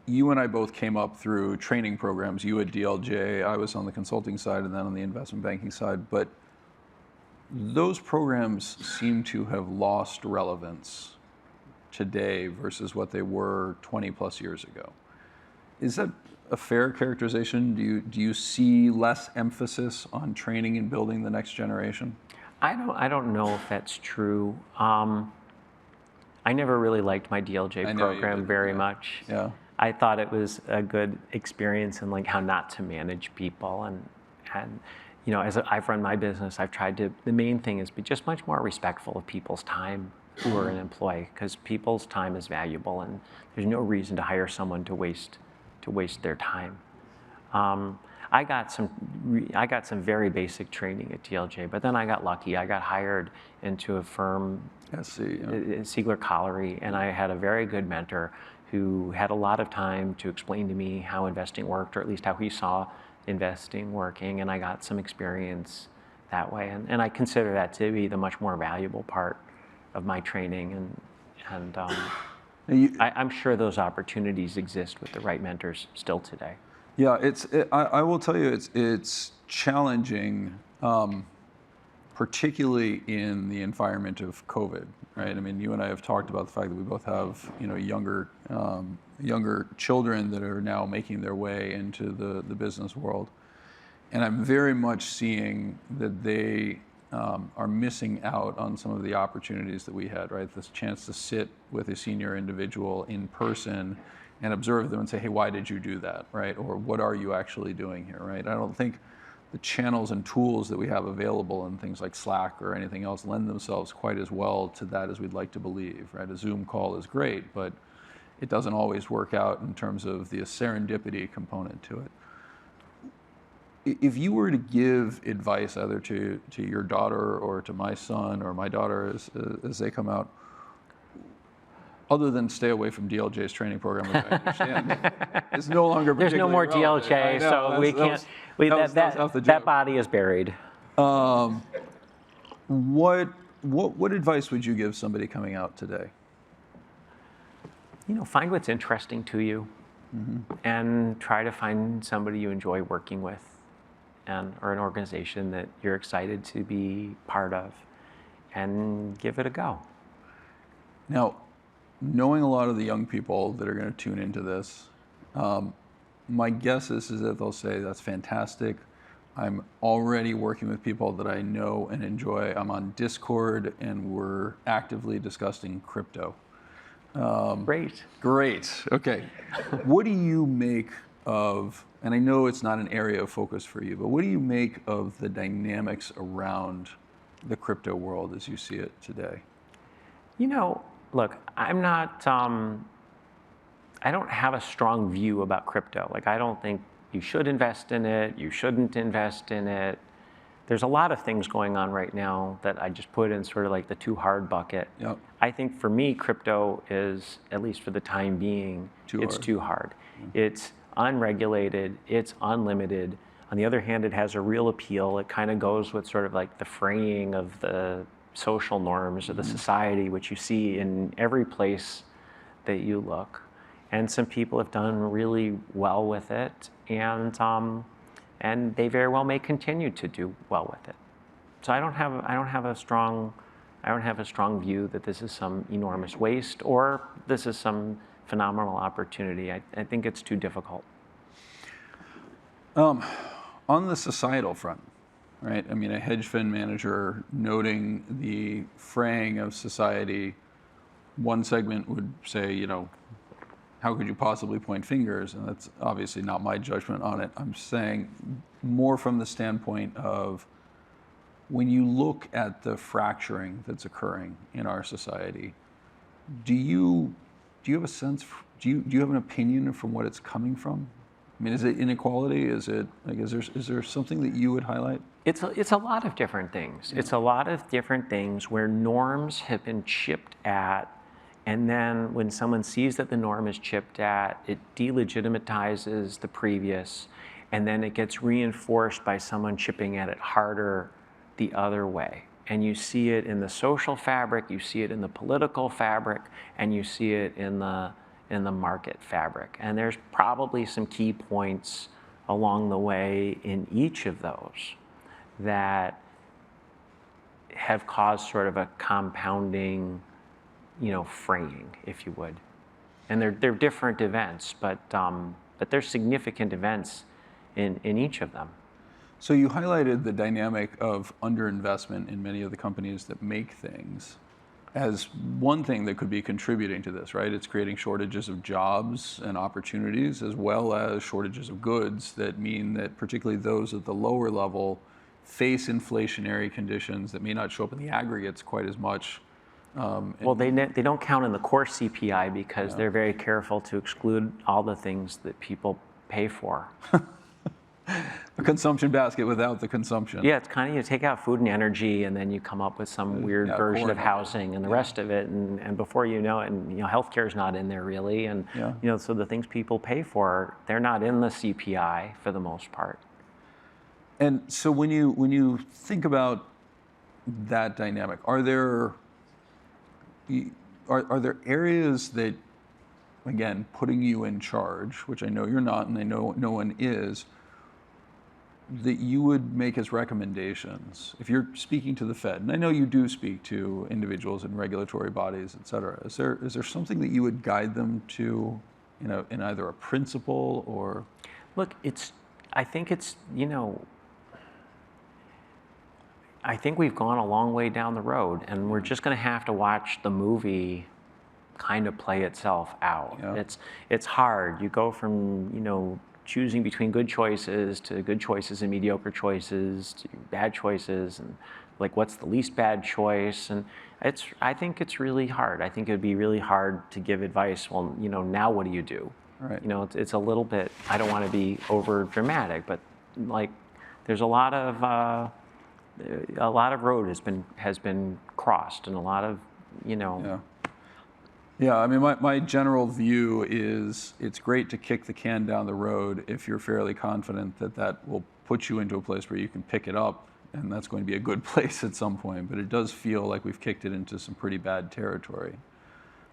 you and I both came up through training programs, you at DLJ, I was on the consulting side and then on the investment banking side, but those programs seem to have lost relevance today versus what they were 20 plus years ago. Is that a fair characterization? Do you see less emphasis on training and building the next generation? I don't know if that's true. I never really liked my DLJ I know you program didn't, very yeah. much. Yeah. I thought it was a good experience in like how not to manage people, and as I've run my business, I've tried to. The main thing is be just much more respectful of people's time who are an employee, because people's time is valuable, and there's no reason to hire someone to waste their time. I got some very basic training at DLJ, but then I got lucky. I got hired into a firm, Siegler Collery, and I had a very good mentor who had a lot of time to explain to me how investing worked, or at least how he saw investing working, and I got some experience that way. And I consider that to be the much more valuable part of my training, and I'm sure those opportunities exist with the right mentors still today. Yeah, I will tell you, it's challenging, particularly in the environment of COVID, right? I mean, you and I have talked about the fact that we both have, younger children that are now making their way into the business world, and I'm very much seeing that they are missing out on some of the opportunities that we had, right? This chance to sit with a senior individual in person and observe them and say, hey, why did you do that, right? Or what are you actually doing here, right? I don't think the channels and tools that we have available in things like Slack or anything else lend themselves quite as well to that as we'd like to believe, right? A Zoom call is great, but it doesn't always work out in terms of the serendipity component to it. If you were to give advice either to your daughter or to my son or my daughter as they come out, other than stay away from DLJ's training program, which I understand, it's no longer There's no more relevant. DLJ, so we can't. That body is buried. What advice would you give somebody coming out today? Find what's interesting to you, and try to find somebody you enjoy working with, or an organization that you're excited to be part of, and give it a go. Now, knowing a lot of the young people that are going to tune into this, my guess is that they'll say, that's fantastic. I'm already working with people that I know and enjoy. I'm on Discord, and we're actively discussing crypto. Great. Okay. What do you make of, and I know it's not an area of focus for you, but what do you make of the dynamics around the crypto world as you see it today? Look, I'm not, I don't have a strong view about crypto. Like, I don't think you should invest in it, you shouldn't invest in it. There's a lot of things going on right now that I just put in sort of like the too hard bucket. Yep. I think for me, crypto is, at least for the time being, it's too hard. It's unregulated, it's unlimited. On the other hand, it has a real appeal. It kind of goes with sort of like the fraying of the social norms of the society, which you see in every place that you look. And some people have done really well with it, and they very well may continue to do well with it. So I don't have a strong view that this is some enormous waste or this is some phenomenal opportunity. I think it's too difficult. On the societal front, right? I mean, a hedge fund manager noting the fraying of society, one segment would say, how could you possibly point fingers? And that's obviously not my judgment on it. I'm saying more from the standpoint of when you look at the fracturing that's occurring in our society, do you have a sense, do you have an opinion from what it's coming from? I mean, is it inequality? Is it like, is there something that you would highlight? It's a lot of different things. Yeah. It's a lot of different things where norms have been chipped at, and then when someone sees that the norm is chipped at, it delegitimizes the previous, and then it gets reinforced by someone chipping at it harder the other way. And you see it in the social fabric, you see it in the political fabric, and you see it in the market fabric. And there's probably some key points along the way in each of those that have caused sort of a compounding, fraying, if you would. And they're different events, but they're significant events in each of them. So you highlighted the dynamic of underinvestment in many of the companies that make things as one thing that could be contributing to this, right? It's creating shortages of jobs and opportunities, as well as shortages of goods that mean that particularly those at the lower level face inflationary conditions that may not show up in the aggregates quite as much. Well, they don't count in the core CPI because they're very careful to exclude all the things that people pay for. A consumption basket without the consumption. Yeah, it's kind of, you take out food and energy, and then you come up with some weird version of housing and the rest of it, and before you know it, and healthcare is not in there really, and so the things people pay for, they're not in the CPI for the most part. And so when you think about that dynamic, are there areas that, again, putting you in charge, which I know you're not, and I know no one is, that you would make as recommendations if you're speaking to the Fed, and I know you do speak to individuals in regulatory bodies, et cetera, is there something that you would guide them to, in either a principle or? Look, I think we've gone a long way down the road, and we're just going to have to watch the movie kind of play itself out. Yeah. It's hard. You go from choosing between good choices to good choices and mediocre choices to bad choices, and like what's the least bad choice, and I think it's really hard. I think it would be really hard to give advice. Well, now what do you do? Right. It's a little bit. I don't want to be over dramatic, but like there's a lot of road has been crossed, and a lot of Yeah, I mean, my general view is it's great to kick the can down the road if you're fairly confident that will put you into a place where you can pick it up, and that's going to be a good place at some point. But it does feel like we've kicked it into some pretty bad territory,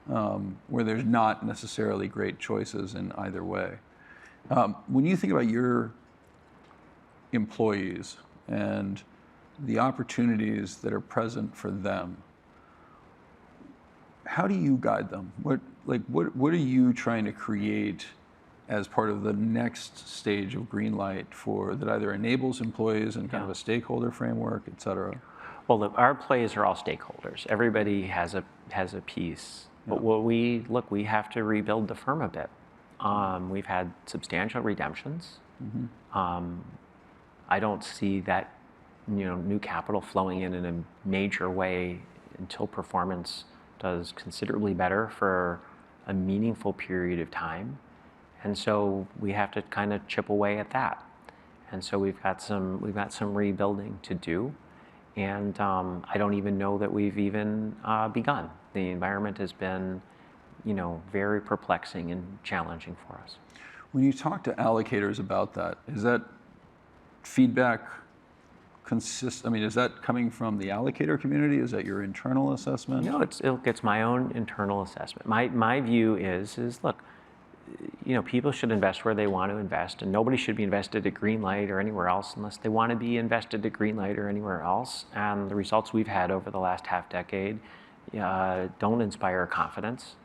where there's not necessarily great choices in either way. When you think about your employees and the opportunities that are present for them, how do you guide them? What are you trying to create as part of the next stage of Greenlight that either enables employees in kind of a stakeholder framework, et cetera? Well, look, our employees are all stakeholders. Everybody has a piece. But we have to rebuild the firm a bit. We've had substantial redemptions. Mm-hmm. I don't see that new capital flowing in a major way until performance does considerably better for a meaningful period of time, and so we have to kind of chip away at that. And so we've got some rebuilding to do, and I don't even know that we've even begun. The environment has been, very perplexing and challenging for us. When you talk to allocators about that, is that feedback is that coming from the allocator community? Is that your internal assessment? No, it's my own internal assessment. My view is look, people should invest where they want to invest, and nobody should be invested at Greenlight or anywhere else unless they want to be invested at Greenlight or anywhere else. And the results we've had over the last half decade don't inspire confidence.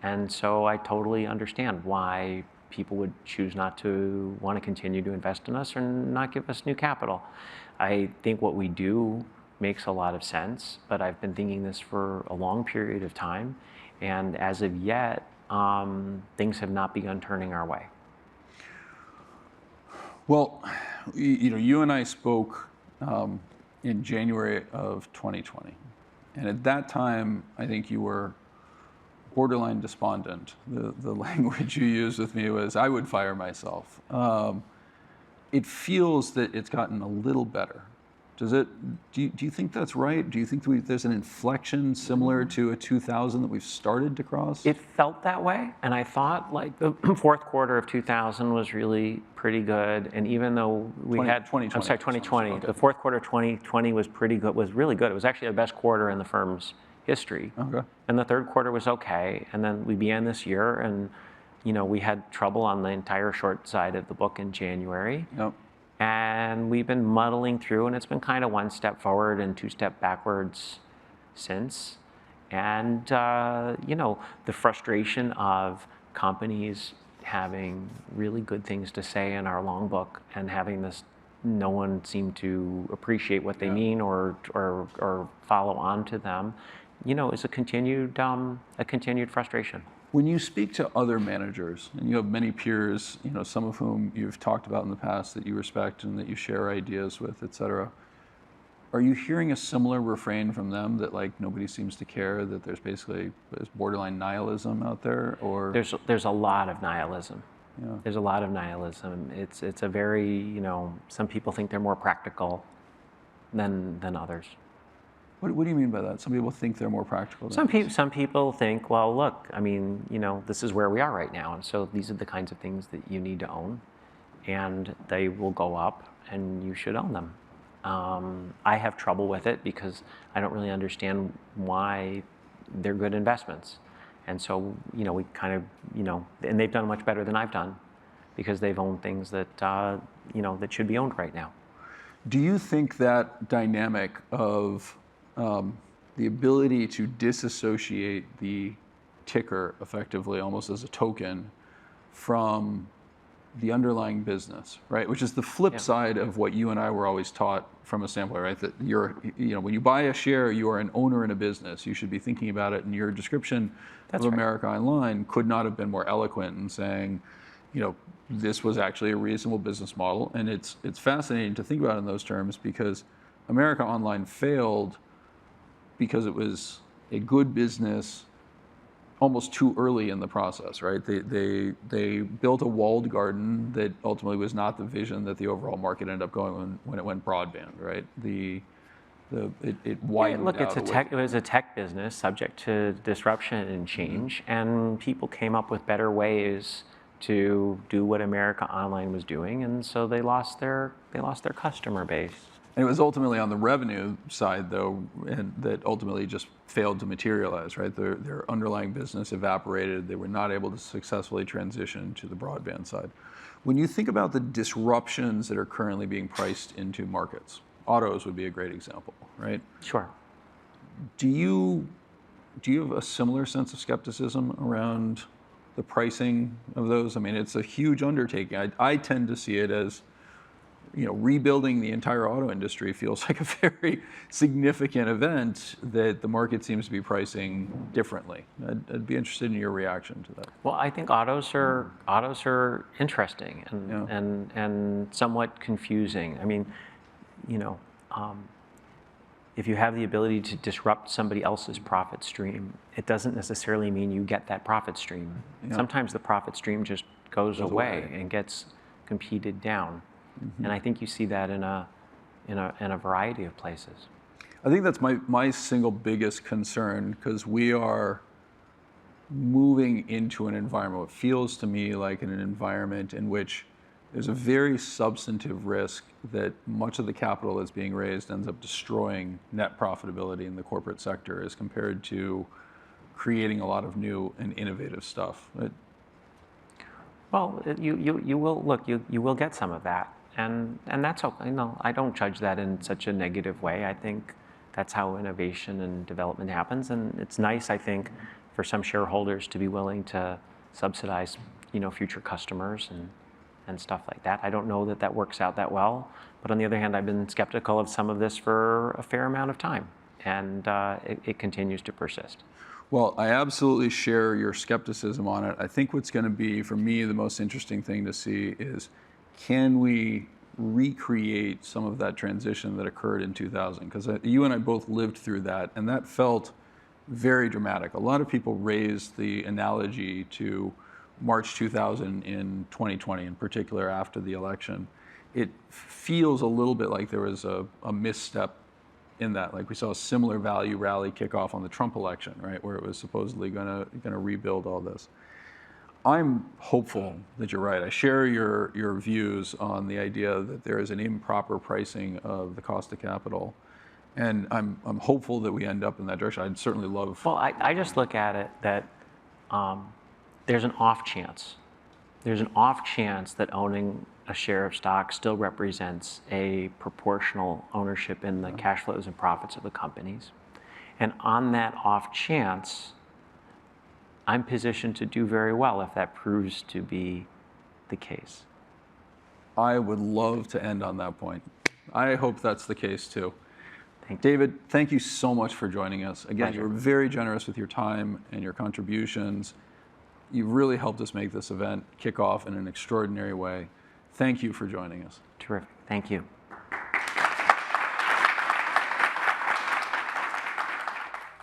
And so I totally understand why people would choose not to want to continue to invest in us or not give us new capital. I think what we do makes a lot of sense, but I've been thinking this for a long period of time, and as of yet, things have not begun turning our way. Well, you and I spoke in January of 2020, and at that time, I think you were borderline despondent. The language you used with me was, I would fire myself. It feels that it's gotten a little better. Do you think that's right? Do you think there's an inflection similar to a 2000 that we've started to cross? It felt that way, and I thought like the fourth quarter of 2000 was really pretty good, and even though we had 2020, okay. The fourth quarter of 2020 was really good. It was actually the best quarter in the firm's history. Okay. And the third quarter was okay, and then we began this year, and we had trouble on the entire short side of the book in January. Yep. And we've been muddling through, and it's been kind of one step forward and two step backwards since. And, the frustration of companies having really good things to say in our long book and having this no one seemed to appreciate what they mean or follow on to them, is a continued frustration. When you speak to other managers, and you have many peers, some of whom you've talked about in the past that you respect and that you share ideas with, et cetera, are you hearing a similar refrain from them that like nobody seems to care, that there's borderline nihilism out there, or? There's a lot of nihilism. Yeah. There's a lot of nihilism. It's a very, some people think they're more practical than others. What do you mean by that? Some people think they're more practical than others. Some people think, well, look, I mean, this is where we are right now, and so these are the kinds of things that you need to own, and they will go up, and you should own them. I have trouble with it because I don't really understand why they're good investments. And so, we kind of, and they've done much better than I've done because they've owned things that, that should be owned right now. Do you think that dynamic of the ability to disassociate the ticker effectively, almost as a token, from the underlying business, right? Which is the flip side of what you and I were always taught from a standpoint, right? That when you buy a share, you are an owner in a business. You should be thinking about it. And your description of America Online could not have been more eloquent in saying, this was actually a reasonable business model. And it's fascinating to think about in those terms because America Online failed because it was a good business almost too early in the process, right? They built a walled garden that ultimately was not the vision that the overall market ended up going when it went broadband, right? It widened look, out. it was a tech business subject to disruption and change, and people came up with better ways to do what America Online was doing, and so they lost their customer base. And it was ultimately on the revenue side, though, and that ultimately just failed to materialize, right? Their underlying business evaporated. They were not able to successfully transition to the broadband side. When you think about the disruptions that are currently being priced into markets, autos would be a great example, right? Sure. Do you have a similar sense of skepticism around the pricing of those? I mean, it's a huge undertaking. I tend to see it as, rebuilding the entire auto industry feels like a very significant event that the market seems to be pricing differently. I'd be interested in your reaction to that. Well, I think autos are interesting and somewhat confusing. I mean, if you have the ability to disrupt somebody else's profit stream, it doesn't necessarily mean you get that profit stream. Yeah. Sometimes the profit stream just goes away and gets competed down. Mm-hmm. And I think you see that in a variety of places. I think that's my single biggest concern, because we are moving into an environment, what feels to me like an environment in which there's a very substantive risk that much of the capital that's being raised ends up destroying net profitability in the corporate sector as compared to creating a lot of new and innovative stuff. Well, you will get some of that. And that's okay. I don't judge that in such a negative way. I think that's how innovation and development happens. And it's nice, I think, for some shareholders to be willing to subsidize, future customers and stuff like that. I don't know that works out that well. But on the other hand, I've been skeptical of some of this for a fair amount of time. And it continues to persist. Well, I absolutely share your skepticism on it. I think what's going to be, for me, the most interesting thing to see is, can we recreate some of that transition that occurred in 2000? Because you and I both lived through that, and that felt very dramatic. A lot of people raised the analogy to March 2000 in 2020, in particular after the election. It feels a little bit like there was a misstep in that. Like we saw a similar value rally kick off on the Trump election, right, where it was supposedly going to rebuild all this. I'm hopeful that you're right. I share your views on the idea that there is an improper pricing of the cost of capital, and I'm hopeful that we end up in that direction. I'd certainly love. Well, I just look at it that there's an off chance. There's an off chance that owning a share of stock still represents a proportional ownership in the cash flows and profits of the companies, and on that off chance, I'm positioned to do very well if that proves to be the case. I would love to end on that point. I hope that's the case too. Thank you. David, thank you so much for joining us. Again, Pleasure. you were very generous with your time and your contributions. You really helped us make this event kick off in an extraordinary way. Thank you for joining us. Terrific. Thank you.